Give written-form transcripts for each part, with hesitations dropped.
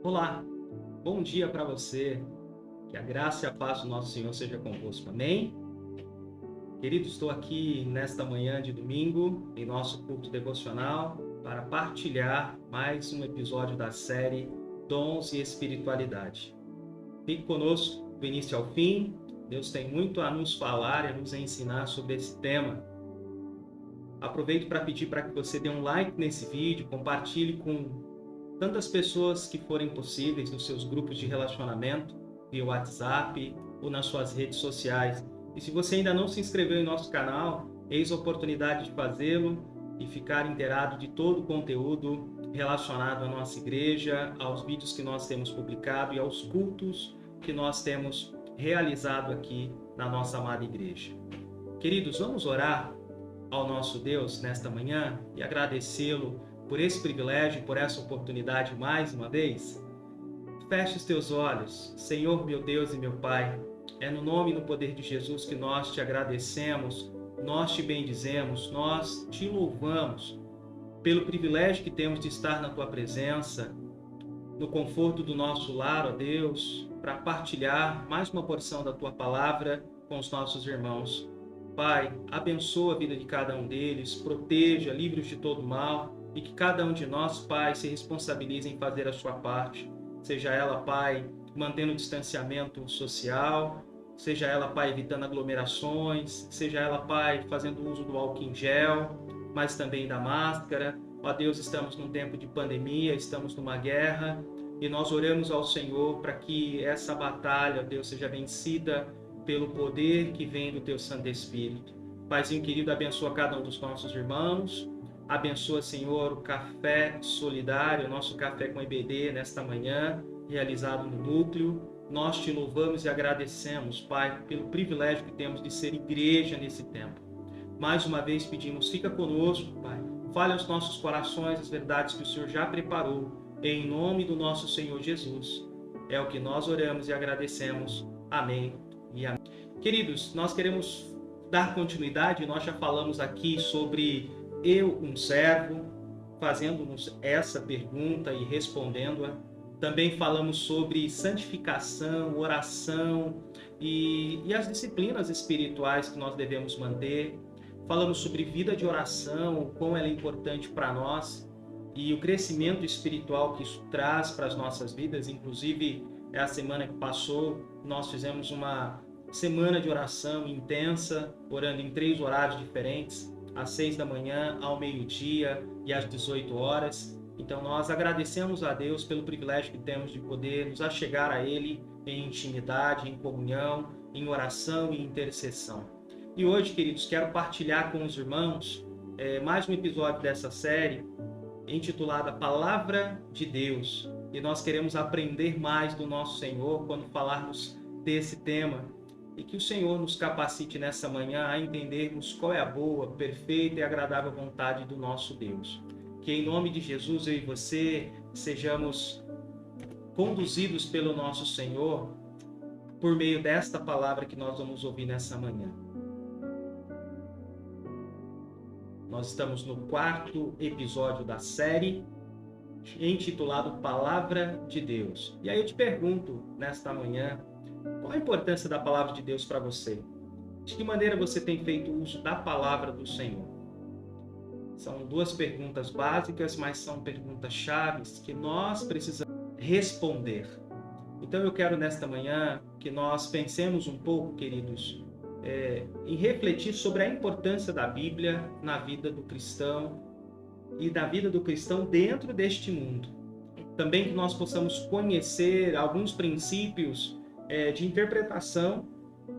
Olá, bom dia para você. Que a graça e a paz do nosso Senhor seja convosco. Amém? Querido, estou aqui nesta manhã de domingo, em nosso culto devocional, para partilhar mais um episódio da série Dons e Espiritualidade. Fique conosco do início ao fim. Deus tem muito a nos falar e a nos ensinar sobre esse tema. Aproveito para pedir para que você dê um like nesse vídeo, compartilhe com tantas pessoas que forem possíveis nos seus grupos de relacionamento, via WhatsApp ou nas suas redes sociais. E se você ainda não se inscreveu em nosso canal, eis a oportunidade de fazê-lo e ficar inteirado de todo o conteúdo relacionado à nossa igreja, aos vídeos que nós temos publicado e aos cultos que nós temos realizado aqui na nossa amada igreja. Queridos, vamos orar ao nosso Deus nesta manhã e agradecê-lo por esse privilégio, por essa oportunidade mais uma vez. Feche os teus olhos, Senhor meu Deus e meu Pai. É no nome e no poder de Jesus que nós te agradecemos, nós te bendizemos, nós te louvamos pelo privilégio que temos de estar na tua presença, no conforto do nosso lar, ó Deus, para partilhar mais uma porção da tua palavra com os nossos irmãos. Pai, abençoa a vida de cada um deles, proteja, livre-os de todo mal e que cada um de nós, Pai, se responsabilize em fazer a sua parte. Seja ela, Pai, mantendo o distanciamento social, seja ela, Pai, evitando aglomerações, seja ela, Pai, fazendo uso do álcool em gel, mas também da máscara. Ó Deus, estamos num tempo de pandemia, estamos numa guerra e nós oramos ao Senhor para que essa batalha, ó Deus, seja vencida pelo poder que vem do Teu Santo Espírito. Paizinho querido, abençoa cada um dos nossos irmãos, abençoa, Senhor, o café solidário, nosso café com EBD nesta manhã, realizado no núcleo. Nós te louvamos e agradecemos, Pai, pelo privilégio que temos de ser igreja nesse tempo. Mais uma vez pedimos, fica conosco, Pai. Fale aos nossos corações as verdades que o Senhor já preparou, em nome do nosso Senhor Jesus. É o que nós oramos e agradecemos. Amém e amém. Queridos, nós queremos dar continuidade, nós já falamos aqui sobre eu, um servo, fazendo-nos essa pergunta e respondendo-a. Também falamos sobre santificação, oração e as disciplinas espirituais que nós devemos manter. Falamos sobre vida de oração, o quão ela é importante para nós e o crescimento espiritual que isso traz para as nossas vidas. Inclusive, a semana que passou, nós fizemos uma semana de oração intensa, orando em 3 horários diferentes, às 6 da manhã, ao meio-dia e às 18 horas. Então nós agradecemos a Deus pelo privilégio que temos de poder nos achegar a Ele em intimidade, em comunhão, em oração e intercessão. E hoje, queridos, quero partilhar com os irmãos mais um episódio dessa série intitulada Palavra de Deus. E nós queremos aprender mais do nosso Senhor quando falarmos desse tema. E que o Senhor nos capacite nessa manhã a entendermos qual é a boa, perfeita e agradável vontade do nosso Deus. Que em nome de Jesus, eu e você sejamos conduzidos pelo nosso Senhor por meio desta palavra que nós vamos ouvir nessa manhã. Nós estamos no 4º episódio da série, intitulado Palavra de Deus. E aí eu te pergunto, nesta manhã, qual a importância da Palavra de Deus para você? De que maneira você tem feito uso da Palavra do Senhor? São 2 perguntas básicas, mas são perguntas chaves que nós precisamos responder. Então eu quero nesta manhã que nós pensemos um pouco, queridos, em refletir sobre a importância da Bíblia na vida do cristão e da vida do cristão dentro deste mundo. Também que nós possamos conhecer alguns princípios de interpretação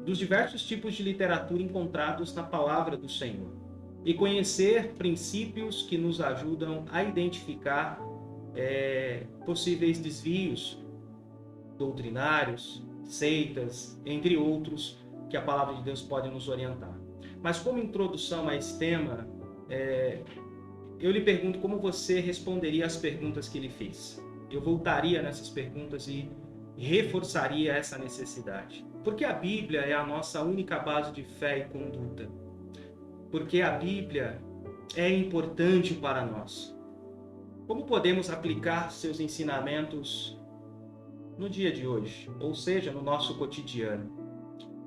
dos diversos tipos de literatura encontrados na Palavra do Senhor. E conhecer princípios que nos ajudam a identificar possíveis desvios doutrinários, seitas, entre outros, que a Palavra de Deus pode nos orientar. Mas como introdução a esse tema, eu lhe pergunto como você responderia às perguntas que ele fez. Eu voltaria nessas perguntas e reforçaria essa necessidade. Porque a Bíblia é a nossa única base de fé e conduta. Porque a Bíblia é importante para nós. Como podemos aplicar seus ensinamentos no dia de hoje, ou seja, no nosso cotidiano.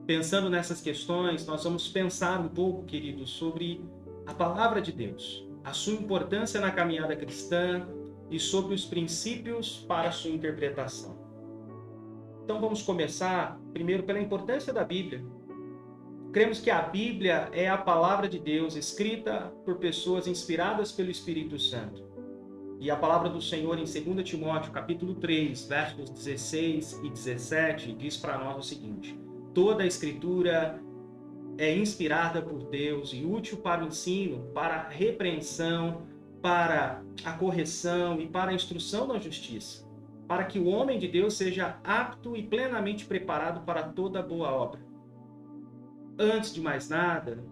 Pensando nessas questões, nós vamos pensar um pouco, queridos, sobre a palavra de Deus, a sua importância na caminhada cristã e sobre os princípios para a sua interpretação. Então vamos começar primeiro pela importância da Bíblia. Cremos que a Bíblia é a palavra de Deus escrita por pessoas inspiradas pelo Espírito Santo. E a palavra do Senhor em 2 Timóteo, capítulo 3, versos 16 e 17, diz para nós o seguinte: toda a Escritura é inspirada por Deus e útil para o ensino, para a repreensão, para a correção e para a instrução na justiça, para que o homem de Deus seja apto e plenamente preparado para toda boa obra. Antes de mais nada,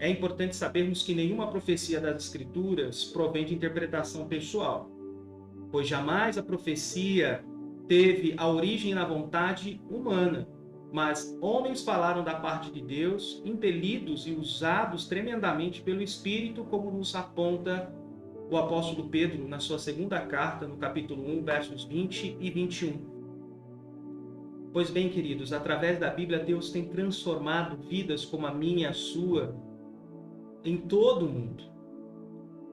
é importante sabermos que nenhuma profecia das Escrituras provém de interpretação pessoal, pois jamais a profecia teve a origem na vontade humana, mas homens falaram da parte de Deus, impelidos e usados tremendamente pelo Espírito, como nos aponta o apóstolo Pedro na sua segunda carta, no capítulo 1, versos 20 e 21. Pois bem, queridos, através da Bíblia, Deus tem transformado vidas como a minha e a sua em todo o mundo.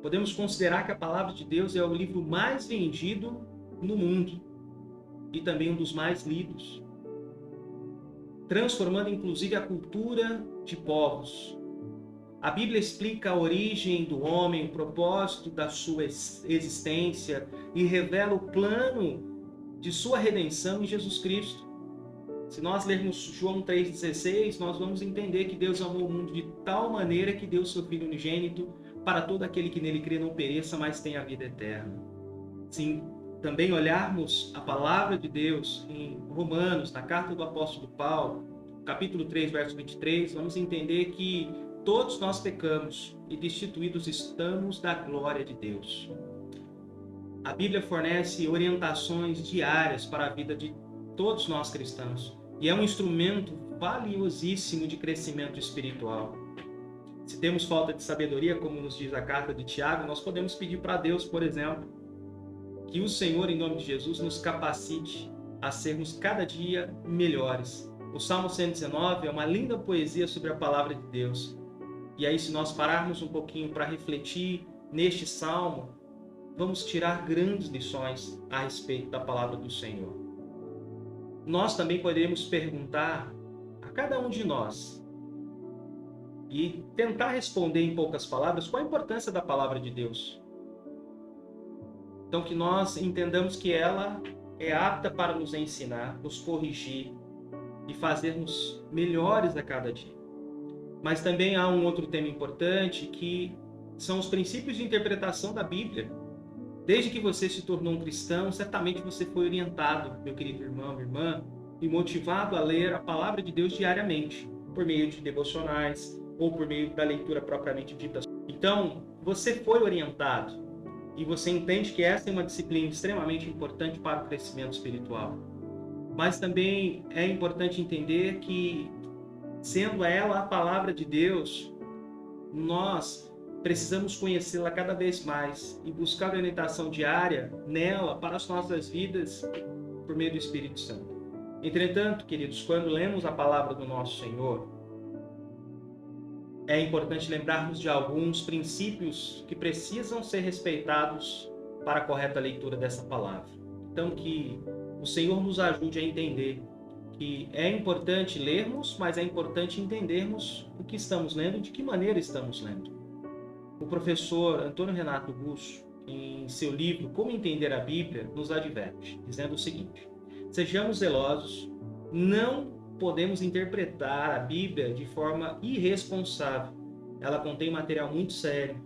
Podemos considerar que a palavra de Deus é o livro mais vendido no mundo e também um dos mais lidos, transformando inclusive a cultura de povos. A Bíblia explica a origem do homem, o propósito da sua existência e revela o plano de sua redenção em Jesus Cristo. Se nós lermos João 3,16, nós vamos entender que Deus amou o mundo de tal maneira que deu seu Filho unigênito para todo aquele que nele crê não pereça, mas tenha a vida eterna. Se também olharmos a palavra de Deus em Romanos, na carta do apóstolo Paulo, capítulo 3, verso 23, vamos entender que todos nós pecamos e destituídos estamos da glória de Deus. A Bíblia fornece orientações diárias para a vida de todos nós cristãos, e é um instrumento valiosíssimo de crescimento espiritual. Se temos falta de sabedoria, como nos diz a carta de Tiago, nós podemos pedir para Deus, por exemplo, que o Senhor, em nome de Jesus, nos capacite a sermos cada dia melhores. O Salmo 119 é uma linda poesia sobre a palavra de Deus. E aí, se nós pararmos um pouquinho para refletir neste Salmo, vamos tirar grandes lições a respeito da palavra do Senhor. Nós também podemos perguntar a cada um de nós e tentar responder em poucas palavras qual a importância da palavra de Deus. Então, que nós entendamos que ela é apta para nos ensinar, nos corrigir e fazermos melhores a cada dia. Mas também há um outro tema importante, que são os princípios de interpretação da Bíblia. Desde que você se tornou um cristão, certamente você foi orientado, meu querido irmão, minha irmã, e motivado a ler a palavra de Deus diariamente, por meio de devocionais ou por meio da leitura propriamente dita. Então, você foi orientado e você entende que essa é uma disciplina extremamente importante para o crescimento espiritual. Mas também é importante entender que, sendo ela a palavra de Deus, nós precisamos conhecê-la cada vez mais e buscar orientação diária nela para as nossas vidas por meio do Espírito Santo. Entretanto, queridos, quando lemos a palavra do nosso Senhor, é importante lembrarmos de alguns princípios que precisam ser respeitados para a correta leitura dessa palavra. Então, que o Senhor nos ajude a entender que é importante lermos, mas é importante entendermos o que estamos lendo e de que maneira estamos lendo. O professor Antônio Renato Russo, em seu livro Como Entender a Bíblia, nos adverte, dizendo o seguinte: sejamos zelosos, não podemos interpretar a Bíblia de forma irresponsável. Ela contém material muito sério.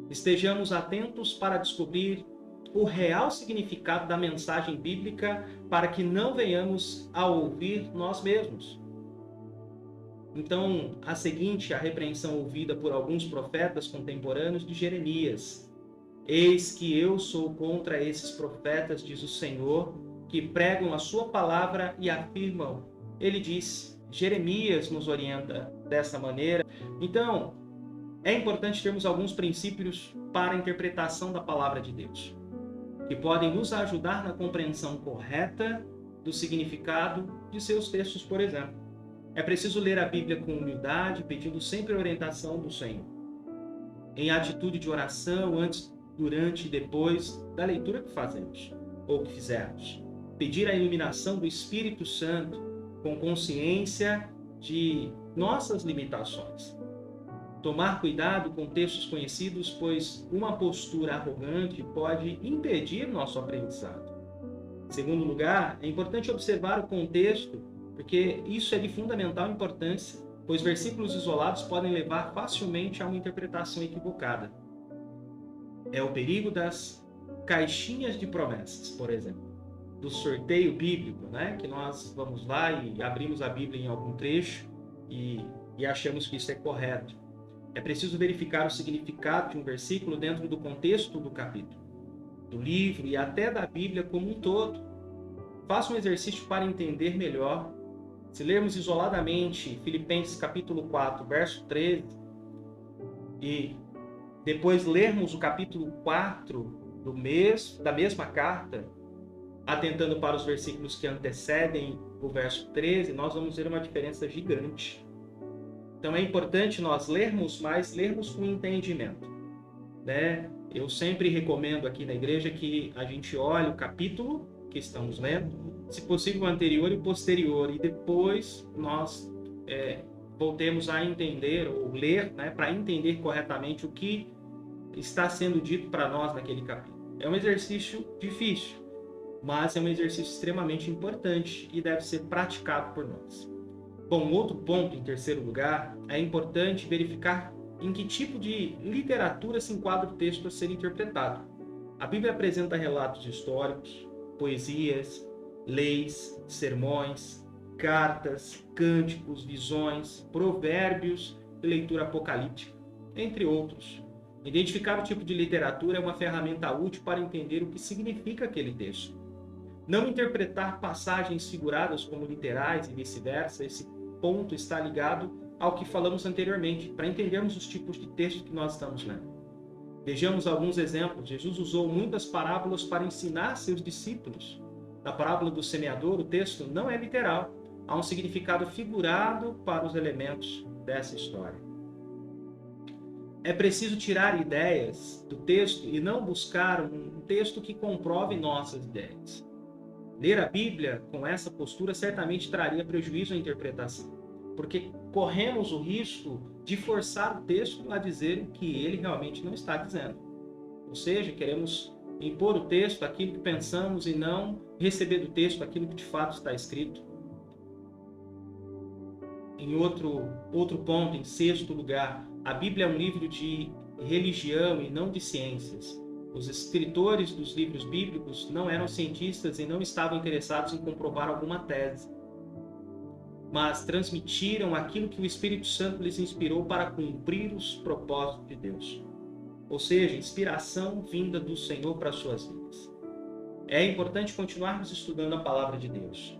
Estejamos atentos para descobrir o real significado da mensagem bíblica para que não venhamos a ouvir nós mesmos. Então, a seguinte a repreensão ouvida por alguns profetas contemporâneos de Jeremias: eis que eu sou contra esses profetas, diz o Senhor, que pregam a sua palavra e afirmam. Ele disse, Jeremias nos orienta dessa maneira. Então, é importante termos alguns princípios para a interpretação da palavra de Deus, que podem nos ajudar na compreensão correta do significado de seus textos, por exemplo. É preciso ler a Bíblia com humildade, pedindo sempre a orientação do Senhor. Em atitude de oração, antes, durante e depois da leitura que fazemos ou que fizermos. Pedir a iluminação do Espírito Santo com consciência de nossas limitações. Tomar cuidado com textos conhecidos, pois uma postura arrogante pode impedir nosso aprendizado. Em segundo lugar, é importante observar o contexto, porque isso é de fundamental importância, pois versículos isolados podem levar facilmente a uma interpretação equivocada. É o perigo das caixinhas de promessas, por exemplo, do sorteio bíblico, né? Que nós vamos lá e abrimos a Bíblia em algum trecho e achamos que isso é correto. É preciso verificar o significado de um versículo dentro do contexto do capítulo, do livro e até da Bíblia como um todo. Faça um exercício para entender melhor. Se lermos isoladamente Filipenses capítulo 4, verso 13, e depois lermos o capítulo 4 da mesma carta, atentando para os versículos que antecedem o verso 13, nós vamos ver uma diferença gigante. Então é importante nós lermos, mas lermos com entendimento, né? Eu sempre recomendo aqui na igreja que a gente olhe o capítulo que estamos lendo, se possível o anterior e o posterior, e depois nós voltemos a entender ou ler, né, para entender corretamente o que está sendo dito para nós naquele capítulo. É um exercício difícil, mas é um exercício extremamente importante e deve ser praticado por nós. Bom, outro ponto, em terceiro lugar, é importante verificar em que tipo de literatura se enquadra o texto a ser interpretado. A Bíblia apresenta relatos históricos, poesias, leis, sermões, cartas, cânticos, visões, provérbios e leitura apocalíptica, entre outros. Identificar o tipo de literatura é uma ferramenta útil para entender o que significa aquele texto. Não interpretar passagens figuradas como literais e vice-versa. Esse ponto está ligado ao que falamos anteriormente, para entendermos os tipos de texto que nós estamos lendo. Vejamos alguns exemplos. Jesus usou muitas parábolas para ensinar seus discípulos. Na parábola do semeador, o texto não é literal. Há um significado figurado para os elementos dessa história. É preciso tirar ideias do texto e não buscar um texto que comprove nossas ideias. Ler a Bíblia com essa postura certamente traria prejuízo à interpretação, porque corremos o risco de forçar o texto a dizer o que ele realmente não está dizendo. Ou seja, queremos impor o texto aquilo que pensamos e não receber do texto aquilo que de fato está escrito. Em outro ponto, em sexto lugar, a Bíblia é um livro de religião e não de ciências. Os escritores dos livros bíblicos não eram cientistas e não estavam interessados em comprovar alguma tese, mas transmitiram aquilo que o Espírito Santo lhes inspirou para cumprir os propósitos de Deus. Ou seja, inspiração vinda do Senhor para as suas vidas. É importante continuarmos estudando a palavra de Deus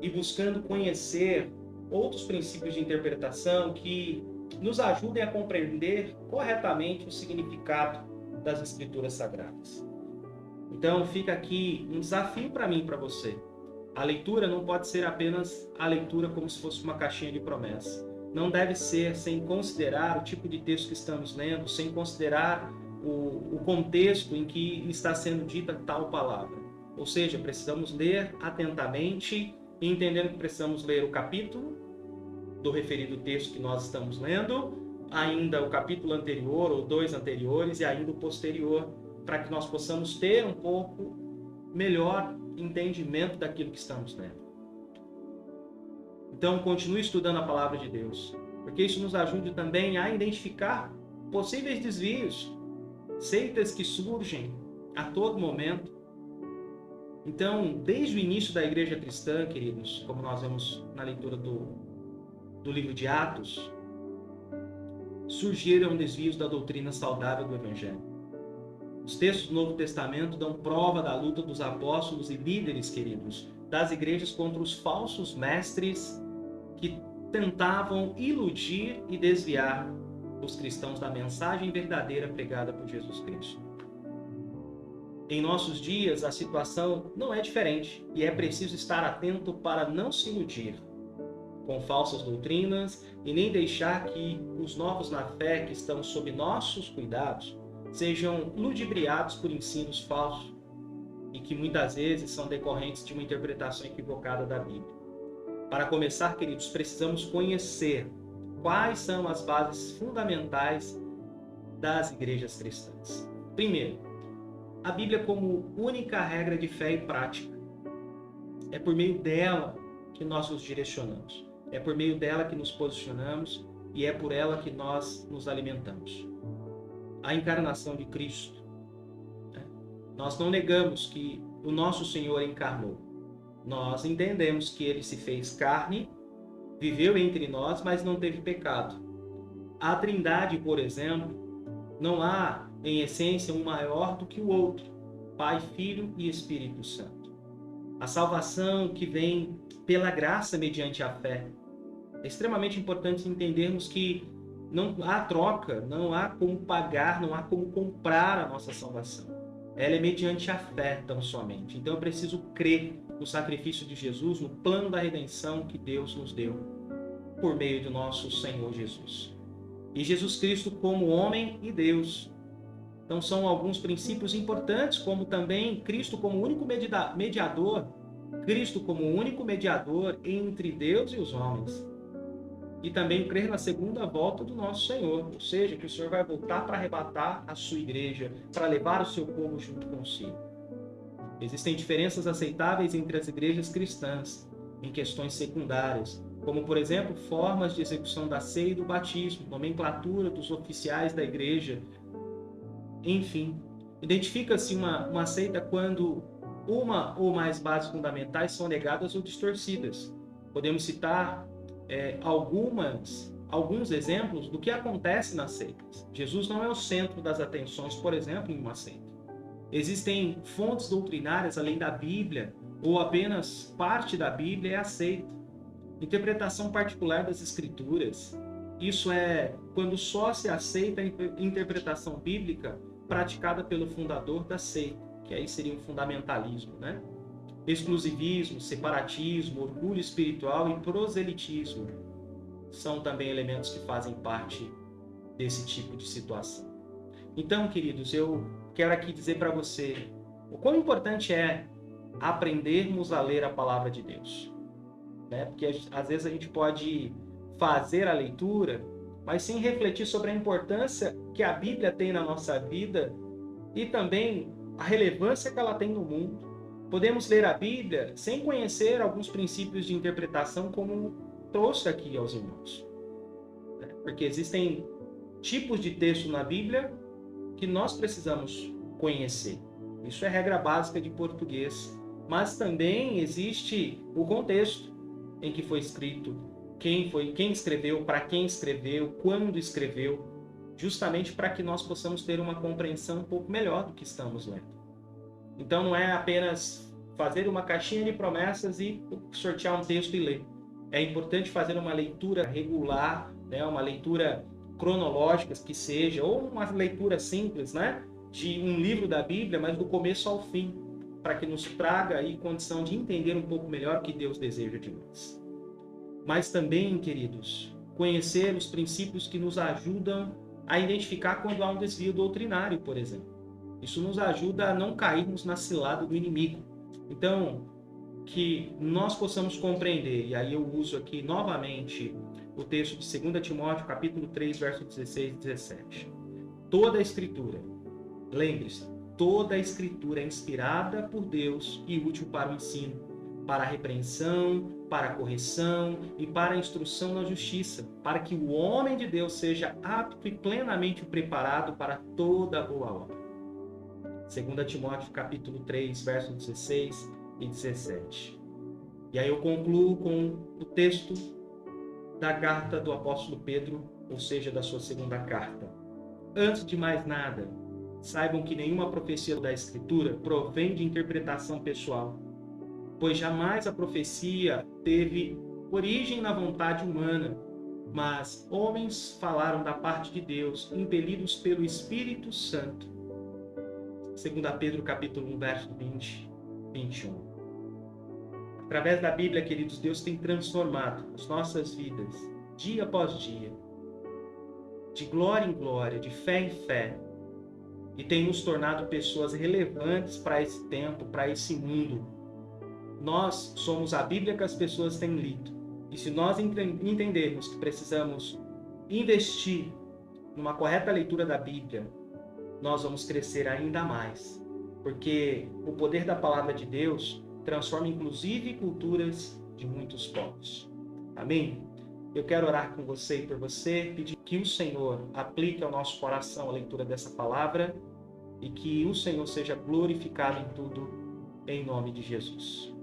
e buscando conhecer outros princípios de interpretação que nos ajudem a compreender corretamente o significado das Escrituras Sagradas. Então fica aqui um desafio para mim e para você. A leitura não pode ser apenas a leitura como se fosse uma caixinha de promessa. Não deve ser sem considerar o tipo de texto que estamos lendo, sem considerar o contexto em que está sendo dita tal palavra. Ou seja, precisamos ler atentamente e entendendo que precisamos ler o capítulo do referido texto que nós estamos lendo, ainda o capítulo anterior ou dois anteriores e ainda o posterior, para que nós possamos ter um pouco melhor entendimento daquilo que estamos lendo. Então, continue estudando a palavra de Deus, porque isso nos ajuda também a identificar possíveis desvios, seitas que surgem a todo momento. Então, desde o início da igreja cristã, queridos, como nós vemos na leitura do livro de Atos, surgiram desvios da doutrina saudável do Evangelho. Os textos do Novo Testamento dão prova da luta dos apóstolos e líderes, queridos, das igrejas contra os falsos mestres que tentavam iludir e desviar os cristãos da mensagem verdadeira pregada por Jesus Cristo. Em nossos dias, a situação não é diferente e é preciso estar atento para não se iludir com falsas doutrinas e nem deixar que os novos na fé que estão sob nossos cuidados sejam ludibriados por ensinos falsos e que muitas vezes são decorrentes de uma interpretação equivocada da Bíblia. Para começar, queridos, precisamos conhecer quais são as bases fundamentais das igrejas cristãs. Primeiro, a Bíblia como única regra de fé e prática. É por meio dela que nós nos direcionamos. É por meio dela que nos posicionamos e é por ela que nós nos alimentamos. A encarnação de Cristo. Nós não negamos que o nosso Senhor encarnou. Nós entendemos que ele se fez carne, viveu entre nós, mas não teve pecado. A Trindade, por exemplo, não há em essência um maior do que o outro, Pai, Filho e Espírito Santo. A salvação que vem pela graça mediante a fé. É extremamente importante entendermos que não há troca, não há como pagar, não há como comprar a nossa salvação. Ela é mediante a fé, tão somente. Então eu preciso crer no sacrifício de Jesus, no plano da redenção que Deus nos deu por meio do nosso Senhor Jesus. E Jesus Cristo como homem e Deus. Então são alguns princípios importantes, como também Cristo como único mediador, Cristo como único mediador entre Deus e os homens. E também crer na segunda volta do nosso Senhor, ou seja, que o Senhor vai voltar para arrebatar a sua igreja, para levar o seu povo junto consigo. Existem diferenças aceitáveis entre as igrejas cristãs em questões secundárias, como, por exemplo, formas de execução da ceia e do batismo, nomenclatura dos oficiais da igreja. Enfim, identifica-se uma seita quando uma ou mais bases fundamentais são negadas ou distorcidas. Podemos citar alguns exemplos do que acontece nas seitas. Jesus não é o centro das atenções, por exemplo, em uma seita. Existem fontes doutrinárias além da Bíblia, ou apenas parte da Bíblia é aceita. Interpretação particular das Escrituras. Isso é quando só se aceita a interpretação bíblica praticada pelo fundador da seita, que aí seria o fundamentalismo, né? Exclusivismo, separatismo, orgulho espiritual e proselitismo são também elementos que fazem parte desse tipo de situação. Então, queridos, eu quero aqui dizer para você o quão importante é aprendermos a ler a palavra de Deus, né? Porque às vezes a gente pode fazer a leitura, mas sem refletir sobre a importância que a Bíblia tem na nossa vida e também a relevância que ela tem no mundo. Podemos ler a Bíblia sem conhecer alguns princípios de interpretação, como trouxe aqui aos irmãos. Porque existem tipos de texto na Bíblia que nós precisamos conhecer. Isso é regra básica de português. Mas também existe o contexto em que foi escrito, quem escreveu, para quem escreveu, quando escreveu, justamente para que nós possamos ter uma compreensão um pouco melhor do que estamos lendo. Então não é apenas fazer uma caixinha de promessas e sortear um texto e ler. É importante fazer uma leitura regular, né? Uma leitura cronológica que seja, ou uma leitura simples, né? De um livro da Bíblia, mas do começo ao fim, para que nos traga aí condição de entender um pouco melhor o que Deus deseja de nós. Mas também, queridos, conhecer os princípios que nos ajudam a identificar quando há um desvio doutrinário, por exemplo. Isso nos ajuda a não cairmos na cilada do inimigo. Então, que nós possamos compreender, e aí eu uso aqui novamente o texto de 2 Timóteo, capítulo 3, versos 16 e 17. Toda a Escritura, lembre-se, toda a Escritura é inspirada por Deus e útil para o ensino, para a repreensão, para a correção e para a instrução na justiça, para que o homem de Deus seja apto e plenamente preparado para toda boa obra. 2 Timóteo capítulo 3, versos 16 e 17. E aí eu concluo com o texto da carta do apóstolo Pedro, ou seja, da sua segunda carta. Antes de mais nada, saibam que nenhuma profecia da Escritura provém de interpretação pessoal, pois jamais a profecia teve origem na vontade humana, mas homens falaram da parte de Deus, impelidos pelo Espírito Santo. 2 Pedro capítulo 1, verso 20, 21. Através da Bíblia, queridos, Deus tem transformado as nossas vidas, dia após dia, de glória em glória, de fé em fé, e tem nos tornado pessoas relevantes para esse tempo, para esse mundo. Nós somos a Bíblia que as pessoas têm lido. E se nós entendermos que precisamos investir numa correta leitura da Bíblia, nós vamos crescer ainda mais. Porque o poder da palavra de Deus transforma inclusive culturas de muitos povos. Amém? Eu quero orar com você e por você, pedir que o Senhor aplique ao nosso coração a leitura dessa palavra e que o Senhor seja glorificado em tudo, em nome de Jesus.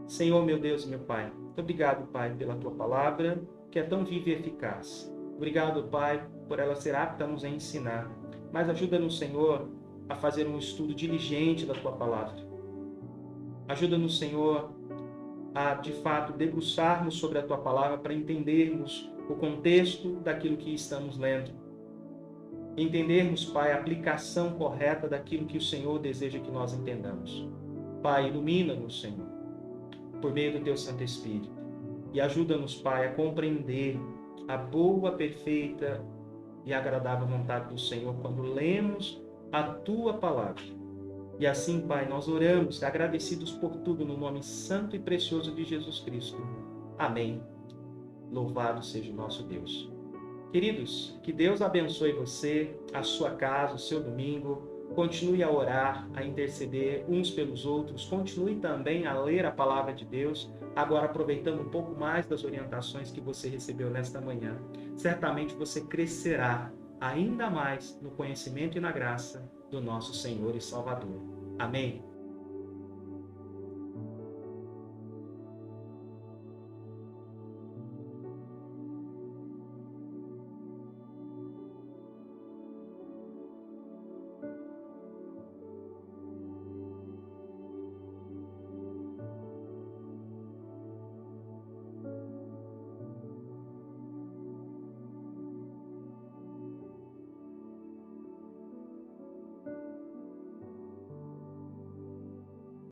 Senhor, meu Deus e meu Pai, muito obrigado, Pai, pela Tua palavra, que é tão viva e eficaz. Obrigado, Pai, por ela ser apta a nos ensinar. Mas ajuda-nos, Senhor, a fazer um estudo diligente da Tua palavra. Ajuda-nos, Senhor, a, de fato, debruçarmos sobre a Tua palavra para entendermos o contexto daquilo que estamos lendo. Entendermos, Pai, a aplicação correta daquilo que o Senhor deseja que nós entendamos. Pai, ilumina-nos, Senhor, por meio do Teu Santo Espírito. E ajuda-nos, Pai, a compreender a boa, perfeita e agradável vontade do Senhor quando lemos a Tua palavra. E assim, Pai, nós oramos, agradecidos por tudo, no nome santo e precioso de Jesus Cristo. Amém. Louvado seja o nosso Deus. Queridos, que Deus abençoe você, a sua casa, o seu domingo. Continue a orar, a interceder uns pelos outros. Continue também a ler a palavra de Deus, agora aproveitando um pouco mais das orientações que você recebeu nesta manhã. Certamente você crescerá ainda mais no conhecimento e na graça do nosso Senhor e Salvador. Amém?